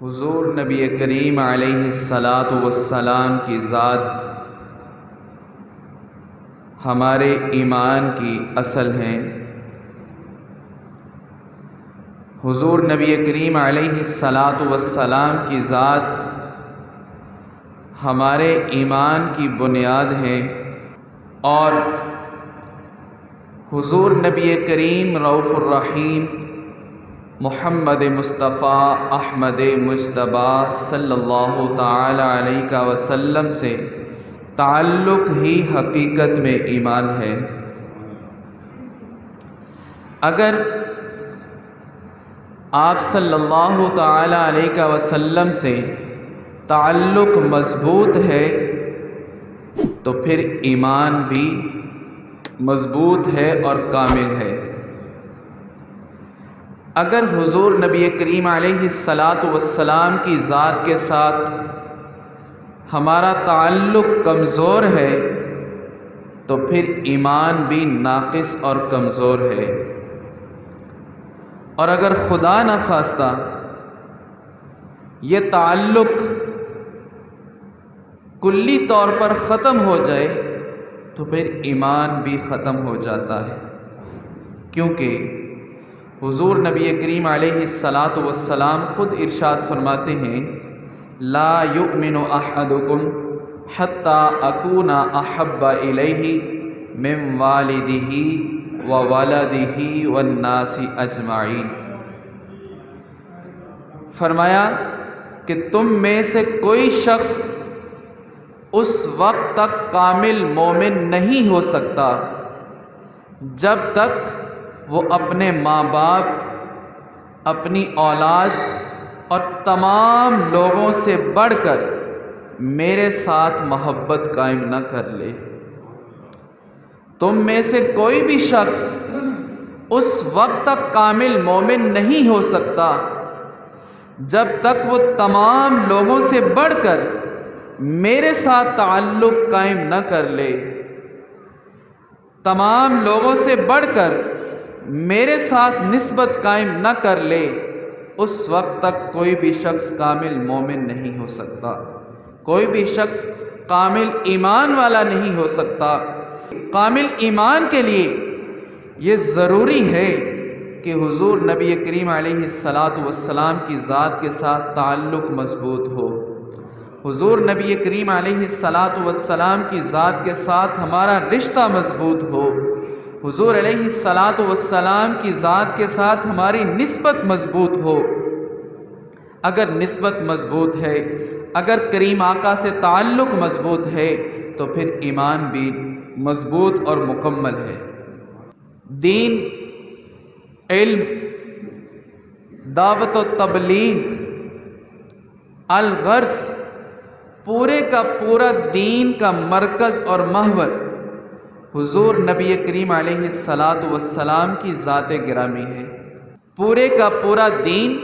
حضور نبی کریم علیہ الصلاۃ والسلام کی ذات ہمارے ایمان کی اصل ہیں۔ حضور نبی کریم علیہ الصلاۃ والسلام کی ذات ہمارے ایمان کی بنیاد ہے، اور حضور نبی کریم رؤوف الرحیم محمد مصطفیٰ احمد مجتبیٰ صلی اللہ تعالی علیہ وسلم سے تعلق ہی حقیقت میں ایمان ہے۔ اگر آپ صلی اللہ تعالی علیہ وسلم سے تعلق مضبوط ہے تو پھر ایمان بھی مضبوط ہے اور کامل ہے۔ اگر حضور نبی کریم علیہ الصلاۃ والسلام کی ذات کے ساتھ ہمارا تعلق کمزور ہے تو پھر ایمان بھی ناقص اور کمزور ہے، اور اگر خدا نخواستہ یہ تعلق کلی طور پر ختم ہو جائے تو پھر ایمان بھی ختم ہو جاتا ہے، کیونکہ حضور نبی کریم علیہ الصلاۃ والسلام خود ارشاد فرماتے ہیں، لا یؤمن احدکم حتی اکون احب الیہ من والدہ وولدہ والناس اجمعین۔ فرمایا کہ تم میں سے کوئی شخص اس وقت تک کامل مومن نہیں ہو سکتا جب تک وہ اپنے ماں باپ، اپنی اولاد اور تمام لوگوں سے بڑھ کر میرے ساتھ محبت قائم نہ کر لے۔ تم میں سے کوئی بھی شخص اس وقت تک کامل مومن نہیں ہو سکتا جب تک وہ تمام لوگوں سے بڑھ کر میرے ساتھ تعلق قائم نہ کر لے۔ تمام لوگوں سے بڑھ کر میرے ساتھ نسبت قائم نہ کر لے، اس وقت تک کوئی بھی شخص کامل مومن نہیں ہو سکتا، کوئی بھی شخص کامل ایمان والا نہیں ہو سکتا۔ کامل ایمان کے لیے یہ ضروری ہے کہ حضور نبی کریم علیہ الصلاۃ والسلام کی ذات کے ساتھ تعلق مضبوط ہو، حضور نبی کریم علیہ الصلاۃ والسلام کی ذات کے ساتھ ہمارا رشتہ مضبوط ہو، حضور علیہ الصلاۃ والسلام کی ذات کے ساتھ ہماری نسبت مضبوط ہو۔ اگر نسبت مضبوط ہے، اگر کریم آقا سے تعلق مضبوط ہے تو پھر ایمان بھی مضبوط اور مکمل ہے۔ دین، علم، دعوت و تبلیغ، الغرض پورے کا پورا دین کا مرکز اور محور حضور نبی کریم علیہ الصلاۃ والسلام کی ذات گرامی ہے۔ پورے کا پورا دین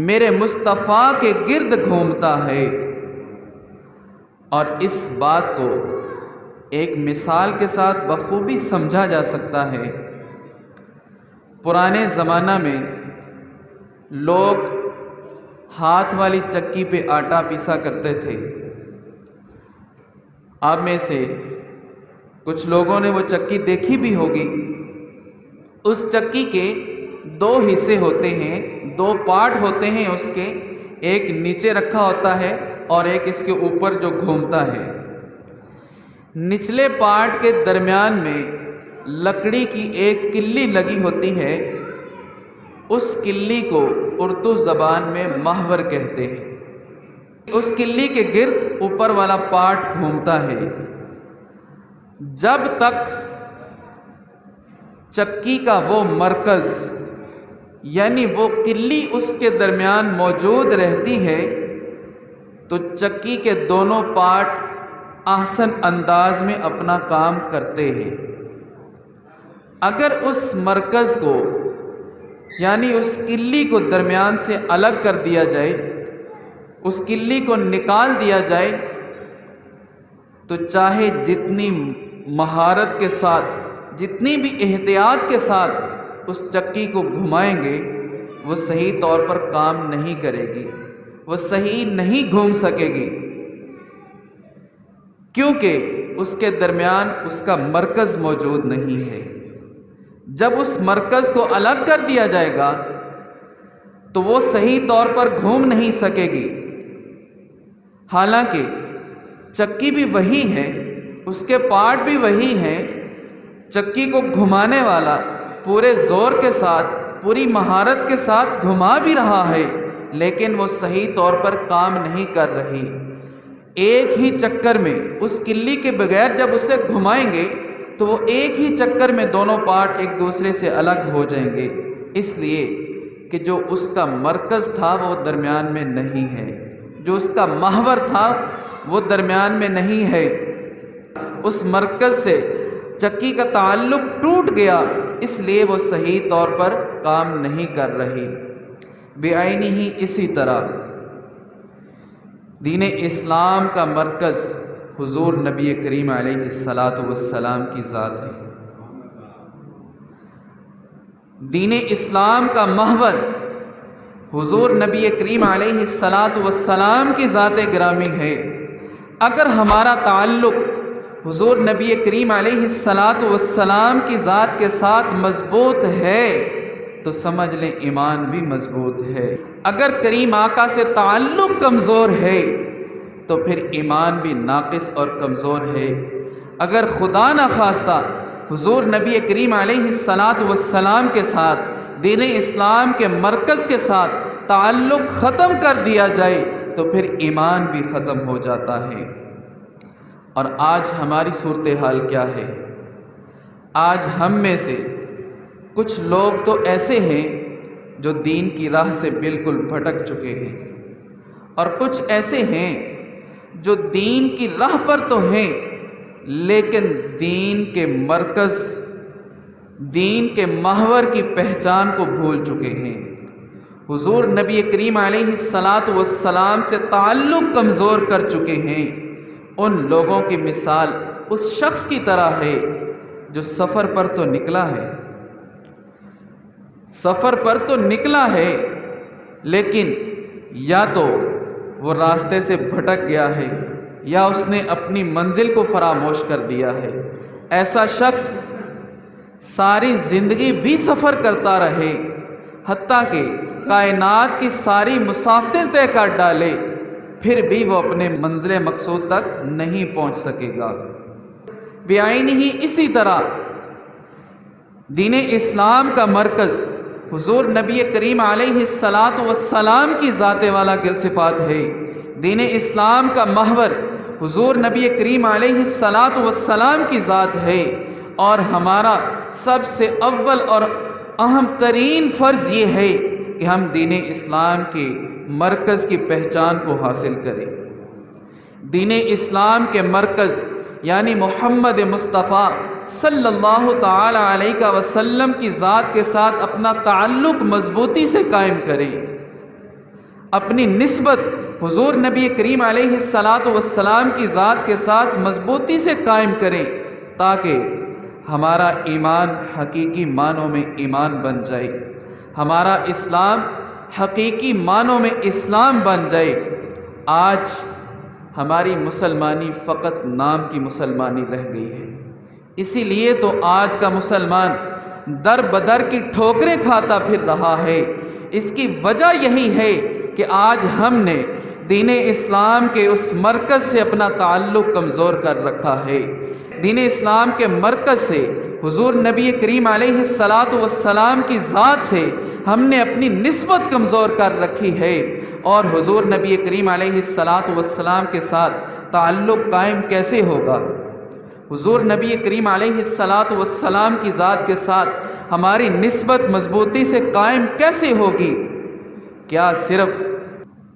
میرے مصطفیٰ کے گرد گھومتا ہے، اور اس بات کو ایک مثال کے ساتھ بخوبی سمجھا جا سکتا ہے۔ پرانے زمانہ میں لوگ ہاتھ والی چکی پہ آٹا پیسا کرتے تھے۔ آپ میں سے کچھ لوگوں نے وہ چکی دیکھی بھی ہوگی۔ اس چکی کے دو حصے ہوتے ہیں، دو پارٹ ہوتے ہیں اس کے، ایک نیچے رکھا ہوتا ہے اور ایک اس کے اوپر جو گھومتا ہے۔ نچلے پارٹ کے درمیان میں لکڑی کی ایک کلی لگی ہوتی ہے، اس کلی کو اردو زبان میں محور کہتے ہیں۔ اس کلی کے گرد اوپر والا پارٹ گھومتا ہے۔ جب تک چکی کا وہ مرکز یعنی وہ کلی اس کے درمیان موجود رہتی ہے تو چکی کے دونوں پارٹ احسن انداز میں اپنا کام کرتے ہیں۔ اگر اس مرکز کو یعنی اس کلی کو درمیان سے الگ کر دیا جائے، اس کلی کو نکال دیا جائے، تو چاہے جتنی مہارت کے ساتھ، جتنی بھی احتیاط کے ساتھ اس چکی کو گھمائیں گے، وہ صحیح طور پر کام نہیں کرے گی۔ وہ صحیح نہیں گھوم سکے گی، کیونکہ اس کے درمیان اس کا مرکز موجود نہیں ہے۔ جب اس مرکز کو الگ کر دیا جائے گا تو وہ صحیح طور پر گھوم نہیں سکے گی۔ حالانکہ چکی بھی وہی ہے، اس کے پارٹ بھی وہی ہیں، چکی کو گھمانے والا پورے زور کے ساتھ، پوری مہارت کے ساتھ گھما بھی رہا ہے، لیکن وہ صحیح طور پر کام نہیں کر رہی۔ ایک ہی چکر میں اس کلی کے بغیر جب اسے گھمائیں گے تو وہ ایک ہی چکر میں دونوں پارٹ ایک دوسرے سے الگ ہو جائیں گے، اس لیے کہ جو اس کا مرکز تھا وہ درمیان میں نہیں ہے، جو اس کا محور تھا وہ درمیان میں نہیں ہے۔ اس مرکز سے چکی کا تعلق ٹوٹ گیا، اس لیے وہ صحیح طور پر کام نہیں کر رہی۔ بعینہ ہی اسی طرح دین اسلام کا مرکز حضور نبی کریم علیہ السلام کی ذات ہے۔ دین اسلام کا محور حضور نبی کریم علیہ السلام کی ذات گرامی ہے۔ اگر ہمارا تعلق حضور نبی کریم علیہ السلام کی ذات کے ساتھ مضبوط ہے تو سمجھ لیں ایمان بھی مضبوط ہے۔ اگر کریم آقا سے تعلق کمزور ہے تو پھر ایمان بھی ناقص اور کمزور ہے۔ اگر خدا نخواستہ حضور نبی کریم علیہ السلام کے ساتھ دین اسلام کے مرکز کے ساتھ تعلق ختم کر دیا جائے تو پھر ایمان بھی ختم ہو جاتا ہے۔ اور آج ہماری صورتحال کیا ہے؟ آج ہم میں سے کچھ لوگ تو ایسے ہیں جو دین کی راہ سے بالکل بھٹک چکے ہیں، اور کچھ ایسے ہیں جو دین کی راہ پر تو ہیں لیکن دین کے مرکز، دین کے محور کی پہچان کو بھول چکے ہیں۔ حضور نبی کریم علیہ السلام سے تعلق کمزور کر چکے ہیں۔ ان لوگوں کی مثال اس شخص کی طرح ہے جو سفر پر تو نکلا ہے، سفر پر تو نکلا ہے لیکن یا تو وہ راستے سے بھٹک گیا ہے یا اس نے اپنی منزل کو فراموش کر دیا ہے۔ ایسا شخص ساری زندگی بھی سفر کرتا رہے، حتیٰ کہ کائنات کی ساری مسافتیں طے کر ڈالے، پھر بھی وہ اپنے منزل مقصود تک نہیں پہنچ سکے گا۔ بعینہ ہی اسی طرح دین اسلام کا مرکز حضور نبی کریم علیہ السلام کی ذات والا صفات ہے۔ دین اسلام کا محور حضور نبی کریم علیہ السلام کی ذات ہے، اور ہمارا سب سے اول اور اہم ترین فرض یہ ہے کہ ہم دین اسلام کے مرکز کی پہچان کو حاصل کریں۔ دین اسلام کے مرکز یعنی محمد مصطفیٰ صلی اللہ تعالی علیہ وسلم کی ذات کے ساتھ اپنا تعلق مضبوطی سے قائم کریں، اپنی نسبت حضور نبی کریم علیہ السلام کی ذات کے ساتھ مضبوطی سے قائم کریں، تاکہ ہمارا ایمان حقیقی معنوں میں ایمان بن جائے، ہمارا اسلام حقیقی معنوں میں اسلام بن جائے۔ آج ہماری مسلمانی فقط نام کی مسلمانی رہ گئی ہے، اسی لیے تو آج کا مسلمان در بدر کی ٹھوکریں کھاتا پھر رہا ہے۔ اس کی وجہ یہی ہے کہ آج ہم نے دین اسلام کے اس مرکز سے اپنا تعلق کمزور کر رکھا ہے۔ دین اسلام کے مرکز سے حضور نبی کریم علیہ السلام کی ذات سے ہم نے اپنی نسبت کمزور کر رکھی ہے، اور حضور نبی کریم علیہ السلام کے ساتھ تعلق قائم کیسے ہوگا؟ حضور نبی کریم علیہ السلام کی ذات کے ساتھ ہماری نسبت مضبوطی سے قائم کیسے ہوگی؟ کیا صرف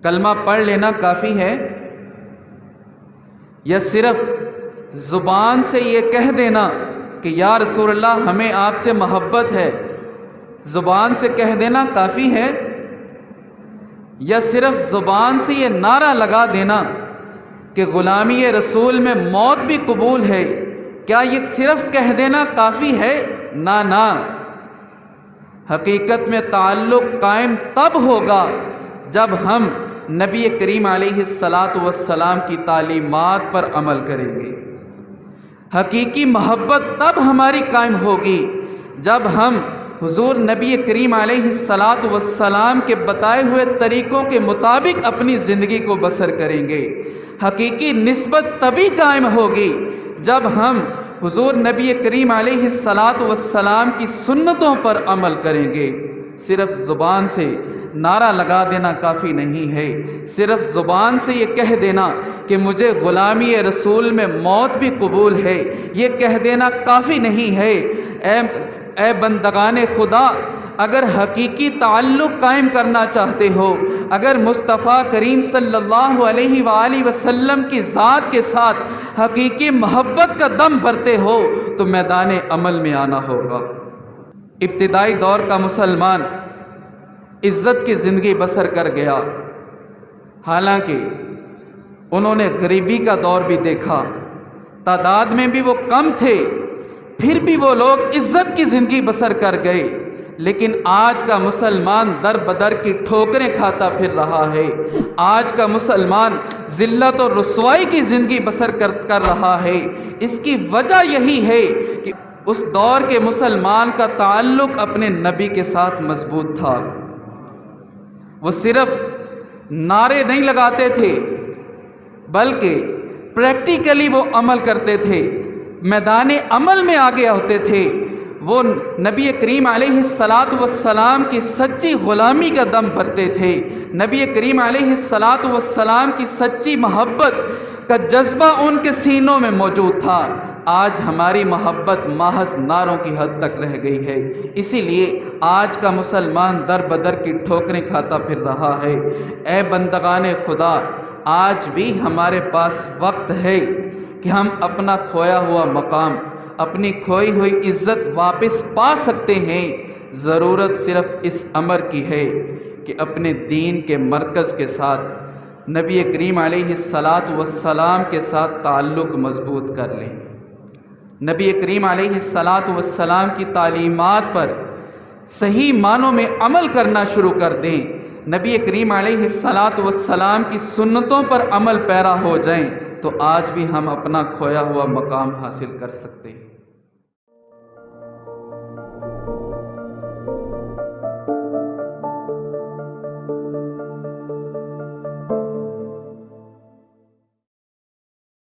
کلمہ پڑھ لینا کافی ہے، یا صرف زبان سے یہ کہہ دینا کہ یا رسول اللہ ہمیں آپ سے محبت ہے، زبان سے کہہ دینا کافی ہے، یا صرف زبان سے یہ نعرہ لگا دینا کہ غلامی رسول میں موت بھی قبول ہے، کیا یہ صرف کہہ دینا کافی ہے؟ نہ، حقیقت میں تعلق قائم تب ہوگا جب ہم نبی کریم علیہ الصلاۃ والسلام کی تعلیمات پر عمل کریں گے۔ حقیقی محبت تب ہماری قائم ہوگی جب ہم حضور نبی کریم علیہ الصلاۃ والسلام کے بتائے ہوئے طریقوں کے مطابق اپنی زندگی کو بسر کریں گے۔ حقیقی نسبت تبھی قائم ہوگی جب ہم حضور نبی کریم علیہ الصلاۃ والسلام کی سنتوں پر عمل کریں گے۔ صرف زبان سے نعرہ لگا دینا کافی نہیں ہے، صرف زبان سے یہ کہہ دینا کہ مجھے غلامی رسول میں موت بھی قبول ہے، یہ کہہ دینا کافی نہیں ہے۔ اے بندگان خدا، اگر حقیقی تعلق قائم کرنا چاہتے ہو، اگر مصطفیٰ کریم صلی اللہ علیہ وآلہ وسلم کی ذات کے ساتھ حقیقی محبت کا دم بھرتے ہو تو میدان عمل میں آنا ہوگا۔ ابتدائی دور کا مسلمان عزت کی زندگی بسر کر گیا، حالانکہ انہوں نے غریبی کا دور بھی دیکھا، تعداد میں بھی وہ کم تھے، پھر بھی وہ لوگ عزت کی زندگی بسر کر گئے۔ لیکن آج کا مسلمان در بدر کی ٹھوکریں کھاتا پھر رہا ہے، آج کا مسلمان ذلت اور رسوائی کی زندگی بسر کر رہا ہے۔ اس کی وجہ یہی ہے کہ اس دور کے مسلمان کا تعلق اپنے نبی کے ساتھ مضبوط تھا۔ وہ صرف نعرے نہیں لگاتے تھے بلکہ پریکٹیکلی وہ عمل کرتے تھے، میدان عمل میں آگے ہوتے تھے۔ وہ نبی کریم علیہ الصلاۃ والسلام کی سچی غلامی کا دم بھرتے تھے، نبی کریم علیہ الصلاۃ والسلام کی سچی محبت کا جذبہ ان کے سینوں میں موجود تھا۔ آج ہماری محبت محض نعروں کی حد تک رہ گئی ہے، اسی لیے آج کا مسلمان در بدر کی ٹھوکریں کھاتا پھر رہا ہے۔ اے بندگان خدا، آج بھی ہمارے پاس وقت ہے کہ ہم اپنا کھویا ہوا مقام، اپنی کھوئی ہوئی عزت واپس پا سکتے ہیں۔ ضرورت صرف اس امر کی ہے کہ اپنے دین کے مرکز کے ساتھ نبی کریم علیہ الصلاۃ والسلام کے ساتھ تعلق مضبوط کر لیں، نبی کریم علیہ الصلاۃ والسلام کی تعلیمات پر صحیح معنوں میں عمل کرنا شروع کر دیں، نبی کریم علیہ الصلاۃ والسلام کی سنتوں پر عمل پیرا ہو جائیں، تو آج بھی ہم اپنا کھویا ہوا مقام حاصل کر سکتے ہیں۔